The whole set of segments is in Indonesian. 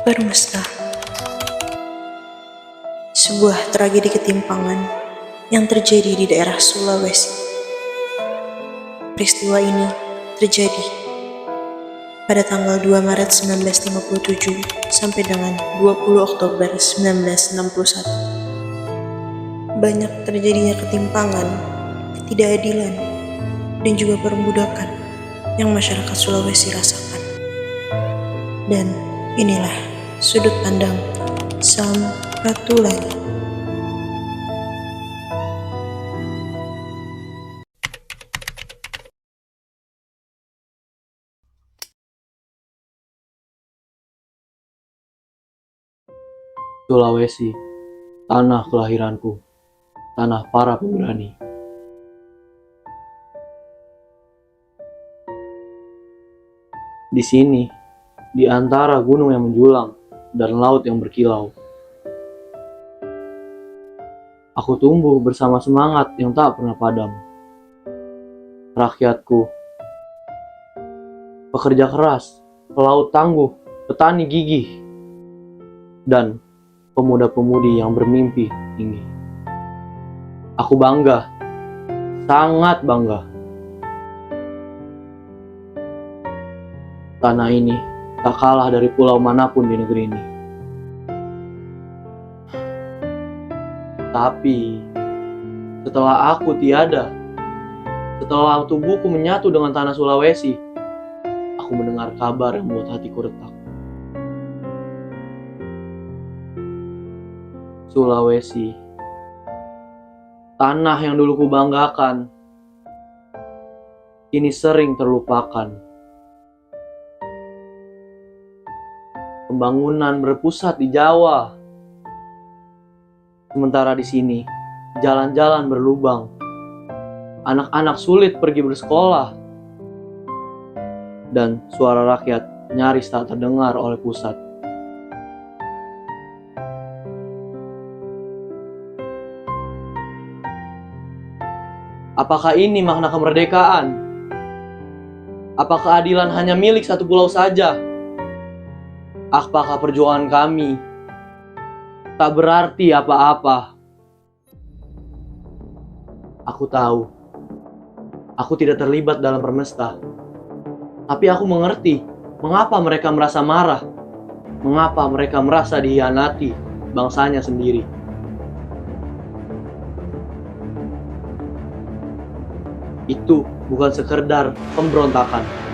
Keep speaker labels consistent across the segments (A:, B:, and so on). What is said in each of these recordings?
A: Bermesta, sebuah tragedi ketimpangan yang terjadi di daerah Sulawesi. Peristiwa ini terjadi pada tanggal 2 Maret 1957 sampai dengan 20 Oktober 1961. Banyak terjadinya ketimpangan, ketidakadilan, dan juga perbudakan yang masyarakat Sulawesi rasakan. Dan inilah sudut pandang Sam Ratulani.
B: Sulawesi, tanah kelahiranku, tanah para pemberani. Di sini, di antara gunung yang menjulang dan laut yang berkilau, aku tumbuh bersama semangat yang tak pernah padam. Rakyatku, pekerja keras, pelaut tangguh, petani gigih, dan pemuda-pemudi yang bermimpi tinggi. Aku bangga, sangat bangga. Tanah ini tak kalah dari pulau manapun di negeri ini. Tapi, setelah aku tiada, setelah tubuhku menyatu dengan tanah Sulawesi, aku mendengar kabar yang membuat hatiku retak. Sulawesi, tanah yang dulu kubanggakan, kini sering terlupakan. Pembangunan berpusat di Jawa, sementara di sini jalan-jalan berlubang, anak-anak sulit pergi bersekolah, dan suara rakyat nyaris tak terdengar oleh pusat. Apakah ini makna kemerdekaan? Apa keadilan hanya milik satu pulau saja? Apakah perjuangan kami tak berarti apa-apa? Aku tahu, aku tidak terlibat dalam permesta. Tapi aku mengerti mengapa mereka merasa marah, mengapa mereka merasa dikhianati bangsanya sendiri. Itu bukan sekedar pemberontakan.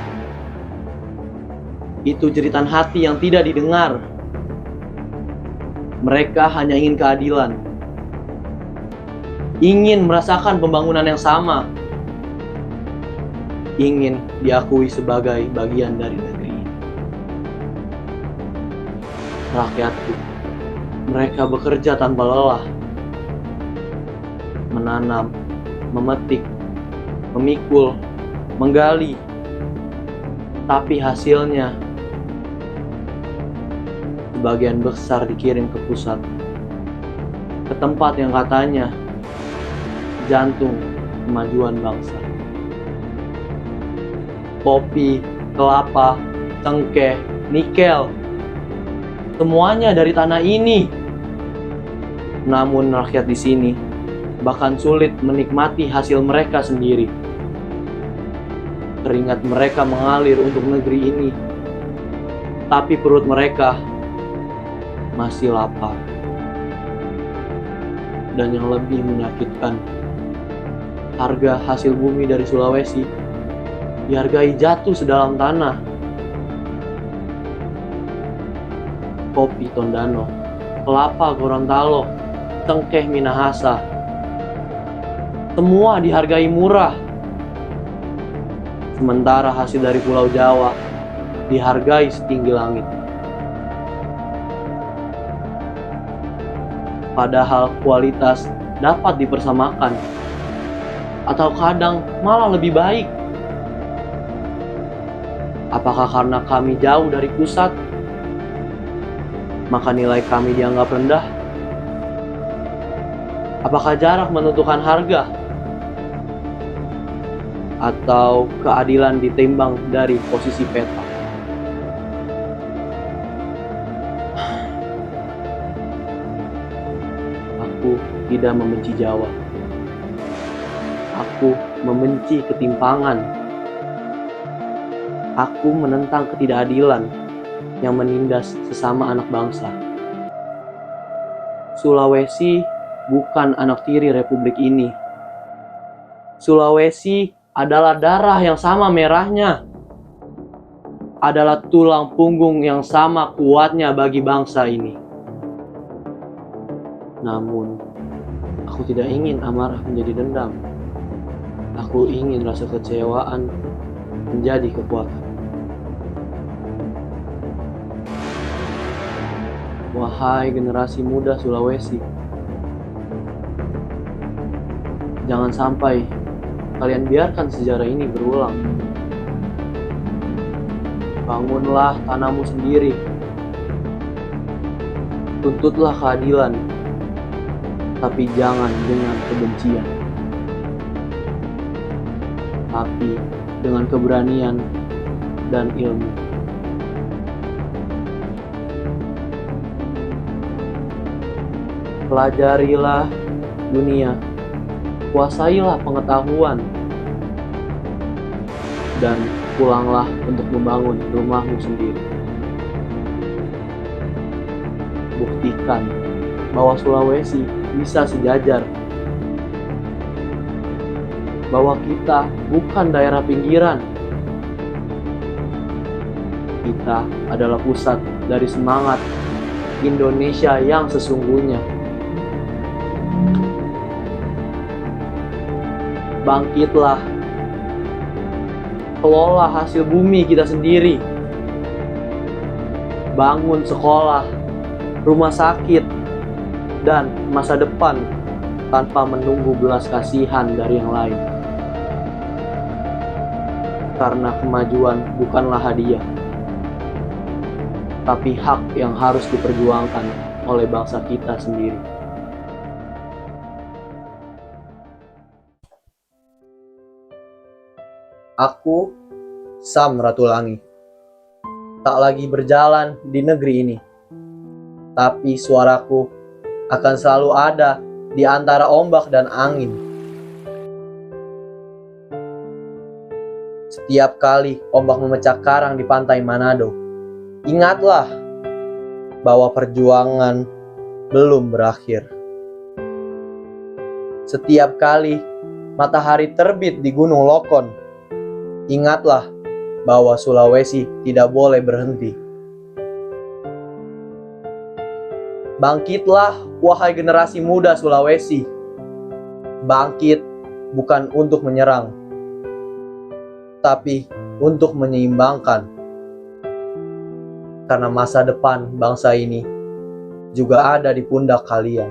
B: Itu jeritan hati yang tidak didengar. Mereka hanya ingin keadilan, ingin merasakan pembangunan yang sama, ingin diakui sebagai bagian dari negeri ini. Rakyatku, mereka bekerja tanpa lelah, menanam, memetik, memikul, menggali, tapi hasilnya sebagian besar dikirim ke pusat, ke tempat yang katanya jantung kemajuan bangsa. Kopi, kelapa, cengkeh, nikel, semuanya dari tanah ini. Namun rakyat di sini bahkan sulit menikmati hasil mereka sendiri. Keringat mereka mengalir untuk negeri ini, tapi perut mereka masih lapar. Dan yang lebih menyakitkan, harga hasil bumi dari Sulawesi dihargai jatuh sedalam tanah. Kopi Tondano, kelapa Gorontalo, cengkeh Minahasa, semua dihargai murah. Sementara hasil dari Pulau Jawa dihargai setinggi langit. Padahal kualitas dapat dipersamakan, atau kadang malah lebih baik. Apakah karena kami jauh dari pusat, maka nilai kami dianggap rendah? Apakah jarak menentukan harga? Atau keadilan ditimbang dari posisi peta? Aku tidak membenci Jawa. Aku membenci ketimpangan. Aku menentang ketidakadilan yang menindas sesama anak bangsa. Sulawesi bukan anak tiri Republik ini. Sulawesi adalah darah yang sama merahnya. Adalah tulang punggung yang sama kuatnya bagi bangsa ini. Namun, aku tidak ingin amarah menjadi dendam. Aku ingin rasa kecewaan menjadi kekuatan. Wahai generasi muda Sulawesi, jangan sampai kalian biarkan sejarah ini berulang. Bangunlah tanahmu sendiri. Tuntutlah keadilan, tapi jangan dengan kebencian. Tapi dengan keberanian dan ilmu. Pelajarilah dunia, kuasailah pengetahuan, dan pulanglah untuk membangun rumahmu sendiri. Buktikan bahwa Sulawesi bisa sejajar, bahwa kita bukan daerah pinggiran. Kita adalah pusat dari semangat Indonesia yang sesungguhnya. Bangkitlah, kelola hasil bumi kita sendiri. Bangun sekolah, rumah sakit, dan masa depan tanpa menunggu belas kasihan dari yang lain. Karena kemajuan bukanlah hadiah, tapi hak yang harus diperjuangkan oleh bangsa kita sendiri. Aku, Sam Ratulangi, tak lagi berjalan di negeri ini, tapi suaraku akan selalu ada di antara ombak dan angin. Setiap kali ombak memecah karang di pantai Manado, ingatlah bahwa perjuangan belum berakhir. Setiap kali matahari terbit di Gunung Lokon, ingatlah bahwa Sulawesi tidak boleh berhenti. Bangkitlah, wahai generasi muda Sulawesi. Bangkit bukan untuk menyerang, tapi untuk menyeimbangkan. Karena masa depan bangsa ini juga ada di pundak kalian.